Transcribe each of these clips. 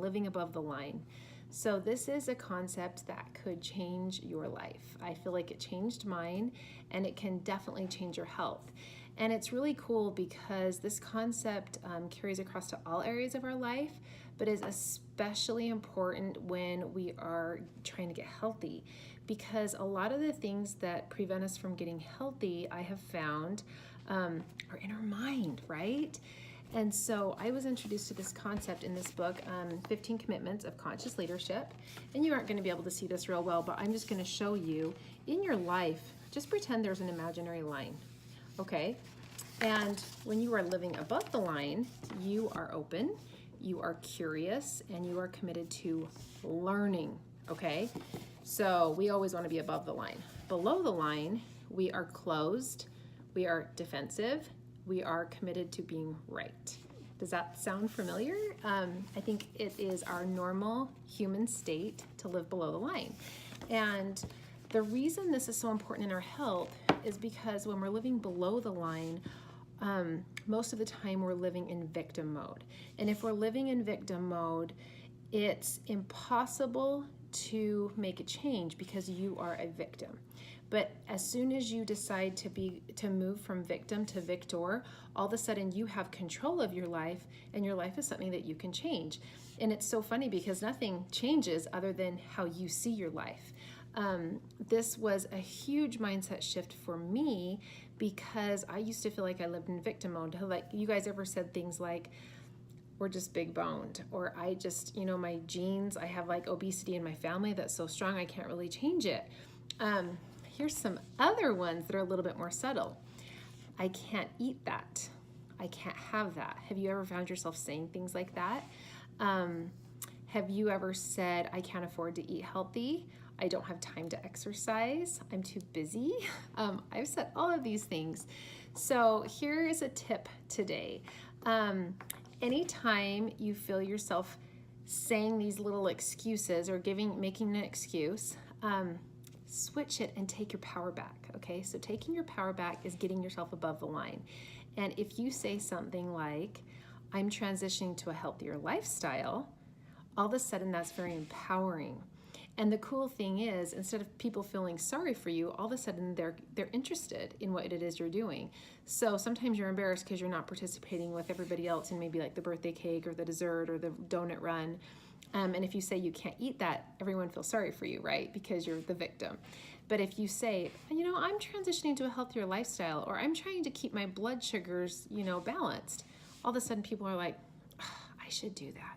living above the line. So this is a concept that could change your life. I feel like it changed mine, and it can definitely change your health. And it's really cool because this concept carries across to all areas of our life, but is especially important when we are trying to get healthy, because a lot of the things that prevent us from getting healthy, I have found, are in our mind, right? And so I was introduced to this concept in this book, 15 Commitments of Conscious Leadership. And you aren't going to be able to see this real well, but I'm just going to show you in your life, just pretend there's an imaginary line, okay? And when you are living above the line, you are open, you are curious, and you are committed to learning, okay? So we always want to be above the line. Below the line, we are closed, we are defensive, we are committed to being right. Does that sound familiar? I think it is our normal human state to live below the line. And the reason this is so important in our health is because when we're living below the line, most of the time we're living in victim mode. And if we're living in victim mode, it's impossible to make a change because you are a victim. But as soon as you decide to move from victim to victor, all of a sudden you have control of your life, and your life is something that you can change. And it's so funny because nothing changes other than how you see your life. This was a huge mindset shift for me because I used to feel like I lived in victim mode. Like, you guys ever said things like, we're just big boned, or I just, my genes, I have like obesity in my family that's so strong I can't really change it. Here's some other ones that are a little bit more subtle. I can't eat that. I can't have that. Have you ever found yourself saying things like that? Have you ever said, I can't afford to eat healthy? I don't have time to exercise. I'm too busy. I've said all of these things. So here is a tip today. Anytime you feel yourself saying these little excuses or making an excuse, switch it and take your power back, okay? So taking your power back is getting yourself above the line. And if you say something like, I'm transitioning to a healthier lifestyle, all of a sudden that's very empowering. And the cool thing is, instead of people feeling sorry for you, all of a sudden they're interested in what it is you're doing. So sometimes you're embarrassed because you're not participating with everybody else in maybe like the birthday cake or the dessert or the donut run. And if you say you can't eat that, everyone feels sorry for you, right? Because you're the victim. But if you say, I'm transitioning to a healthier lifestyle, or I'm trying to keep my blood sugars, balanced, all of a sudden people are like, I should do that.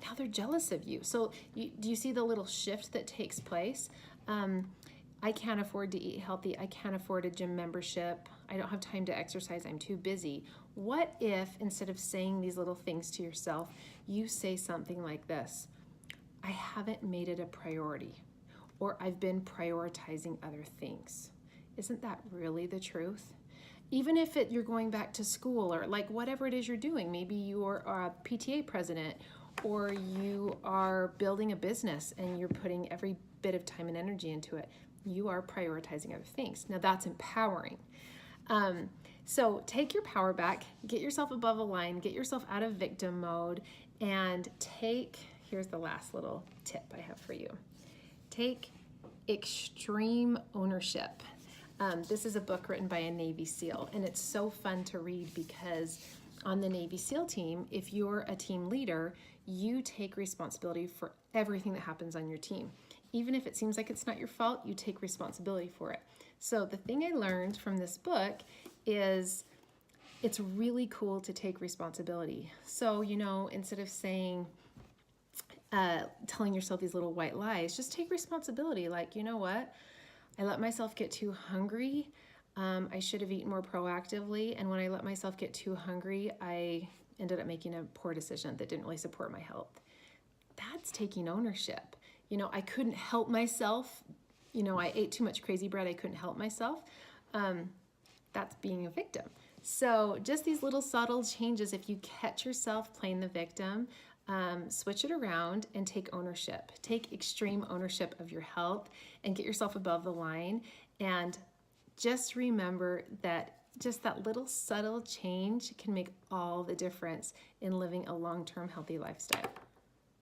Now they're jealous of you. So do you see the little shift that takes place? I can't afford to eat healthy. I can't afford a gym membership. I don't have time to exercise. I'm too busy. What if instead of saying these little things to yourself, you say something like this? I haven't made it a priority, or I've been prioritizing other things. Isn't that really the truth? Even if you're going back to school, or like whatever it is you're doing, maybe you're a PTA president, or you are building a business and you're putting every bit of time and energy into it. You are prioritizing other things. Now that's empowering. So take your power back, get yourself above a line, get yourself out of victim mode, and here's the last little tip I have for you. Take extreme ownership. This is a book written by a Navy SEAL, and it's so fun to read because on the Navy SEAL team, if you're a team leader, you take responsibility for everything that happens on your team. Even if it seems like it's not your fault, you take responsibility for it. So the thing I learned from this book is it's really cool to take responsibility. So, instead of saying, telling yourself these little white lies, just take responsibility. Like, you know what? I let myself get too hungry. I should have eaten more proactively. And when I let myself get too hungry, I ended up making a poor decision that didn't really support my health. That's taking ownership. I couldn't help myself. I ate too much crazy bread. I couldn't help myself. That's being a victim. So just these little subtle changes, if you catch yourself playing the victim, switch it around and take ownership. Take extreme ownership of your health and get yourself above the line. And just remember that just that little subtle change can make all the difference in living a long-term healthy lifestyle.